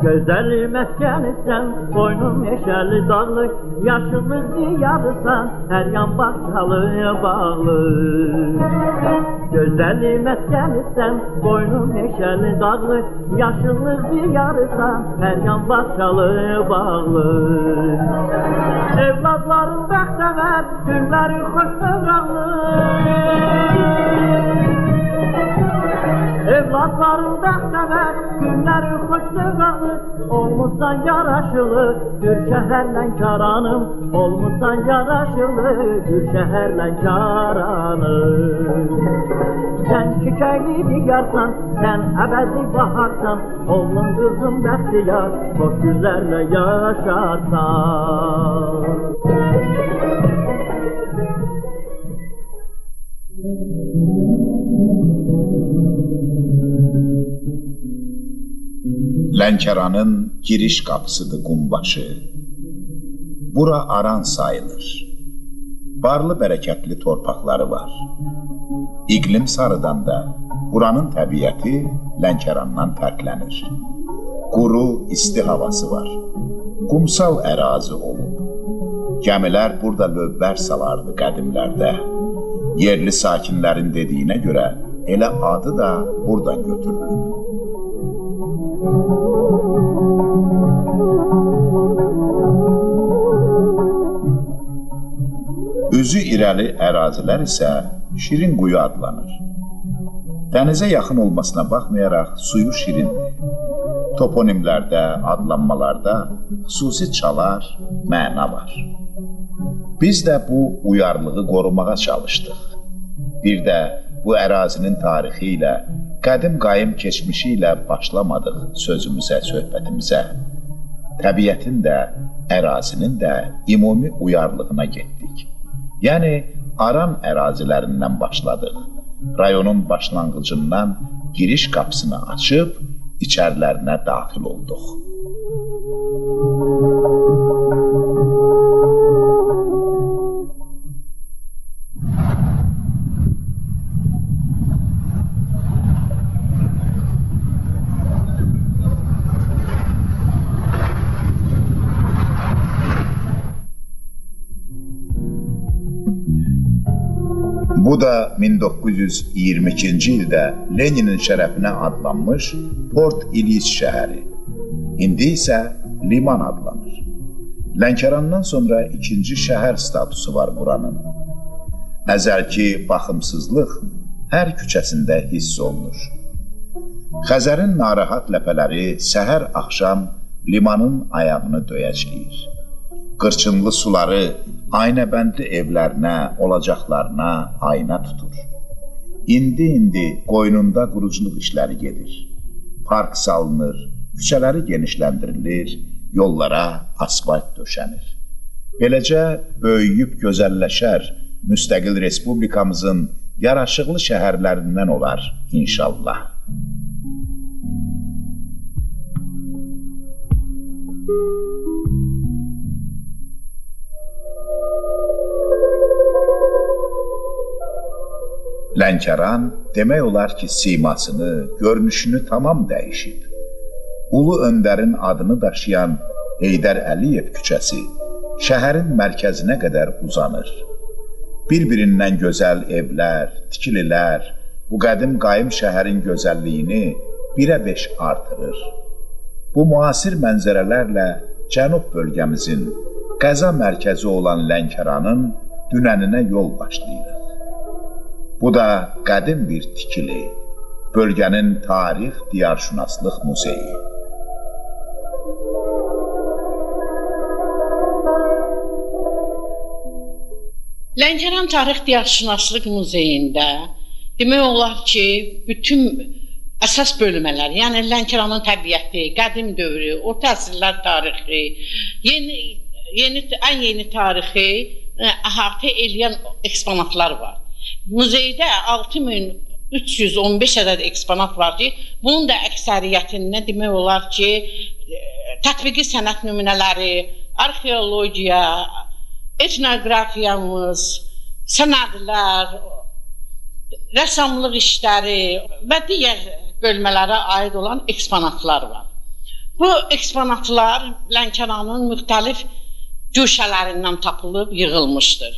Gözəl məskənisən, boynun meşəli dağlı, yaşıllıq diyarısan, hər yan başalı bağlı. Gözəl məskənisən, boynun meşəli dağlı, yaşıllıq diyarısan, hər yan başalı bağlı. Evladların bəxtəvər, günləri xoş dövraqlı. Evladların bəxtəvər, günləri xoş dövraqlı. Olmuşsan yaraşılı, bir şəhərlə karanım. Olmuşsan yaraşılı, bir şəhərlə karanım. Sən çiçəkli diyarsan, sən əbədi baharsan. Oğlum qızım bəxtiyar, xoş güzərlə yaşarsan. Lənkəranın giriş qapısıdır Qumbaşı. Bura Aran sayılır. Barlı bərəkətli torpaqları var. İqlim sarıdan da buranın təbiəti Lənkərandan fərqlənir. Quru, isti havası var. Qumsal ərazi olub. Gəmilər burada lövbər salardı qədimlərdə. Yerli sakinlərin dediyinə görə elə adı da buradan götürülüb. Üzü irəli ərazilər isə Şirinquyu adlanır. Dənizə yaxın olmasına baxmayaraq suyu şirindir. Toponimlərdə, adlanmalarda xüsusi çalar, məna var. Biz də bu uyarlığı qorumağa çalışdıq. Bir də bu ərazinin tarixi ilə, qədim qayım keçmişi ilə başlamadıq sözümüzə, söhbətimizə. Təbiətin də, ərazinin də ümumi uyarlığına getdik. Yəni, Aran ərazilərindən başladıq. Rayonun başlanğıcından giriş qapısını açıb, içərilərinə daxil olduq. Bu da 1922-ci ildə Leninin şərəfinə adlanmış Port İliç şəhəri. İndi isə liman adlanır. Lənkərandan sonra ikinci şəhər statusu var buranın. Əzəlki baxımsızlıq hər küçəsində hiss olunur. Xəzərin narahat ləpələri səhər-axşam limanın ayağını döyəcləyir. Qırçınlı suları aynəbəndli evlərinə, olacaqlarına ayna tutur. İndi qoynunda quruculuq işləri gedir. Park salınır, küçələri genişləndirilir, yollara asfalt döşənir. Beləcə böyüyüb gözəlləşər müstəqil respublikamızın yaraşıqlı şəhərlərindən olar inşallah. Lənkəran demək olar ki, simasını, görünüşünü tamam dəyişib. Ulu Öndərin adını daşıyan Heydər Əliyev küçəsi şəhərin mərkəzinə qədər uzanır. Bir-birindən gözəl evlər, tikililər bu qədim qayım şəhərin gözəlliyini 1-ə 5 artırır. Bu müasir mənzərələrlə cənub bölgəmizin qəza mərkəzi olan Lənkəranın dünəninə yol başlayırıq. Bu da qədim bir tikili, bölgənin tarix, diyarşünaslıq muzeyi. Lənkəran Tarix Diyarşünaslıq Muzeyində demək olar ki, bütün əsas bölmələr, yəni Lənkəranın təbiəti, qədim dövrü, orta əsrlər tarixi, ən yeni tarixi əhatə edən eksponatlar var. Muzeydə 6315 ədəd eksponat var ki, bunun da əksəriyyətində demək olar ki, tətbiqi sənət nümunələri, arxeologiya, etnoqrafiyamız, sənədlər, rəssamlıq işləri və digər bölmələrə aid olan eksponatlar var. Bu eksponatlar Lənkəranın müxtəlif güşələrindən tapılıb yığılmışdır.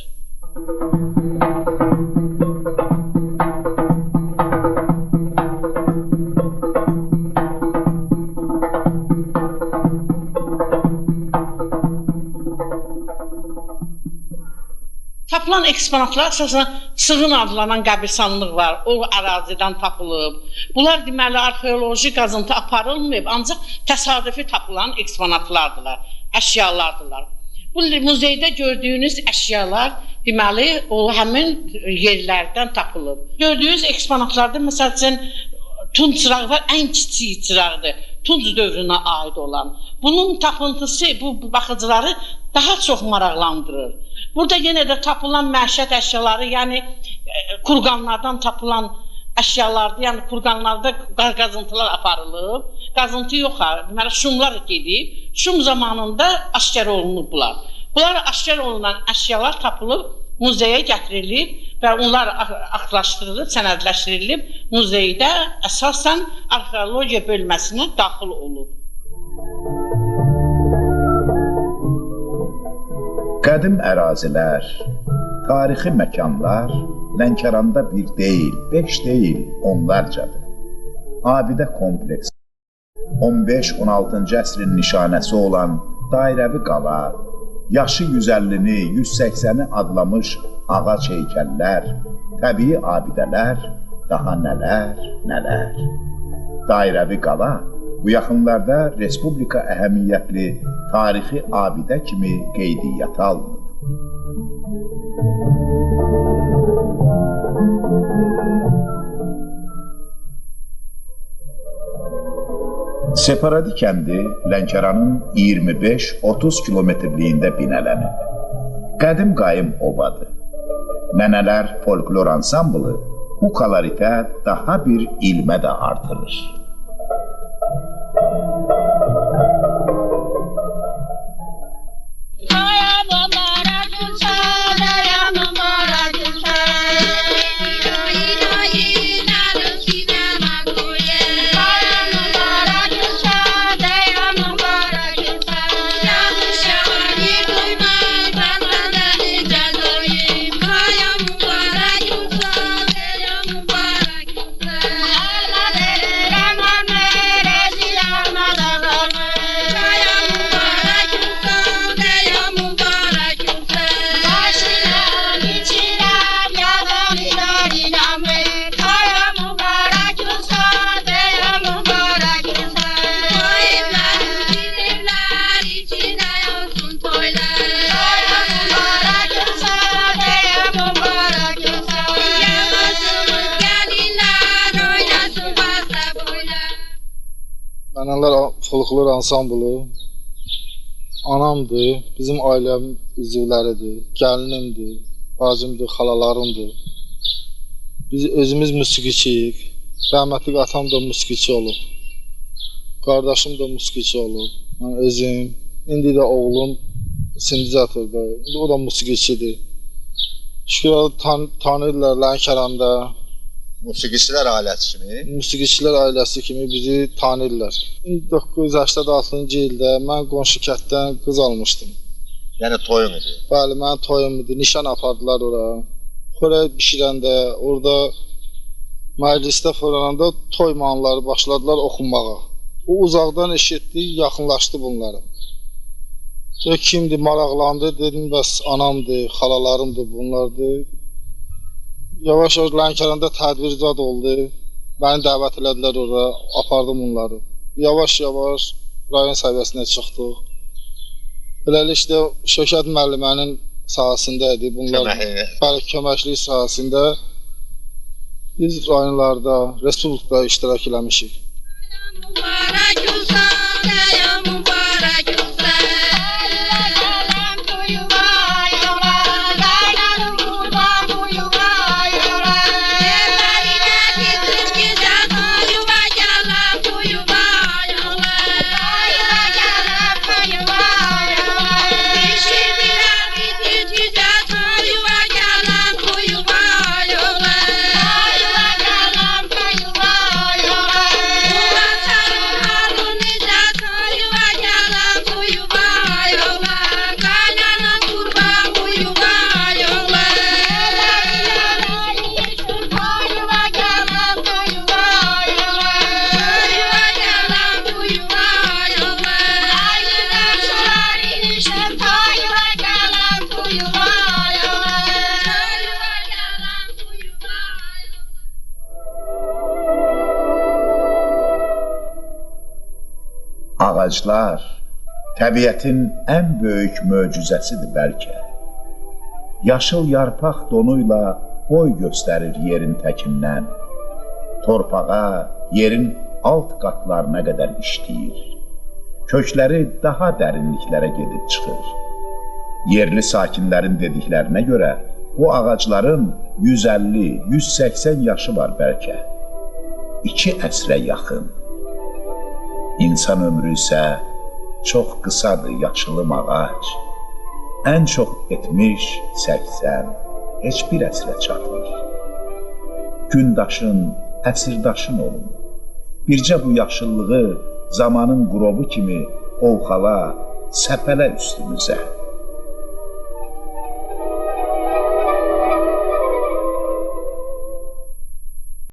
Tapılan eksponatlar əsasən Sığın adlanan qəbirstanlıq var, o ərazidən tapılıb. Bunlar deməli arxeoloji qazıntı aparılmayıb, ancaq təsadüfi tapılan eksponatlardılar, əşyalardılar. Bu muzeydə gördüyünüz əşyalar deməli o həmin yerlərdən tapılıb. Gördüyünüz eksponatlarda məsəl üçün Tunc çırağı var, ən kiçik çıraqdır, Tunc dövrünə aid olan. Bunun tapıntısı bu baxıcıları daha çox maraqlandırır. Burada yenə də tapılan məişət əşyaları, yəni kurqanlardan tapılan əşyalardır, yəni kurqanlarda qazıntılar aparılıb, qazıntı yox, deməli şumlar gedib, şum zamanında aşkar olunublar. Bunlar aşkar olunan əşyalar tapılıb, muzeyə gətirilib və onlar axtarışdırılıb, sənədləşdirilib, muzeydə əsasən arxeologiya bölməsinə daxil olub. Qədim ərazilər, tarixi məkanlar Lənkəranda bir deyil, 5 deyil, onlarcadır. Abidə kompleksi, 15-16-cı əsrin nişanəsi olan dairəvi qala, yaşı 150-ni, 180-i adlamış ağac heykəllər, təbii abidələr, daha nələr, nələr. Dairəvi qala bu yaxınlarda respublika əhəmiyyətli tarixi abidə kimi qeydiyyata alınıb. Separadi kəndi Lənkəranın 25-30 kilometrliyində binələnib. Qədim qayım obadır. Nənələr folklor ansamblı bu koloritə daha bir ilmə də artırır. Nənələr folklor ansamblı anamdır, bizim ailəm üzvləridir, gəlinimdir, bacımdır, xalalarımdır. Biz özümüz musiqiçiyik, rəhmətli atam da musiqiçi olub, qardaşım da musiqiçi olub, mən özüm, indi də oğlum sindicatorda, o da musiqiçidir. Şükür tanıyırlar Lənkəranda. Musiqiçilər ailəsi kimi? Musiqiçilər ailəsi kimi bizi tanıyırlar. 1986-cı ildə mən qonşu kənddən qız almışdım. Yəni toyun idi? Bəli, mənim toyum idi. Nişan apardılar ora. Xörək bişirəndə, orada məclisdə fırlananda toy mahnıları başladılar oxunmağa. O uzaqdan eşitdi, yaxınlaşdı bunlara. Kimdir, maraqlandı, dedim, bəs anamdır, xalalarımdır, bunlardır. Yavaş-yavaş Lənkəranda tədbir oldu. Məni dəvət elədilər orada, apardım onları. Yavaş-yavaş rayon səviyyəsinə çıxdıq. Beləliklə Şövkət müəllimənin sahəsindədir. Bunlar Köməkliyi. köməklik sahəsində biz rayonlarda, respublikada iştirak eləmişik. Mübarək olsun, ya mübarək olsun. Gələm toyuma yola, qaynanım qurban toyuma yola. Evlərinə getir gecə toyuma, gələm toyuma yola. Gələm toyuma yola. İşidirəm bitir gecə toyuma, gələm toyuma yola. Gələm toyuma yola. Ağaclar təbiətin ən böyük möcüzəsidir bəlkə. Yaşıl yarpaq donuyla boy göstərir yerin təkindən. Torpağa, yerin alt qatlarına qədər işləyir. Kökləri daha dərinliklərə gedib çıxır. Yerli sakinlərin dediklərinə görə bu ağacların 150-180 yaşı var bəlkə. 2 əsrə yaxın. İnsan ömrü isə çox qısadır yaşılım ağac. Ən çox 70-80, heç bir əsrə çatmır. Gündaşın, əsrdaşın olun. Bircə bu yaşıllığı zamanın qrovu kimi ovxala, səpələ üstümüzə.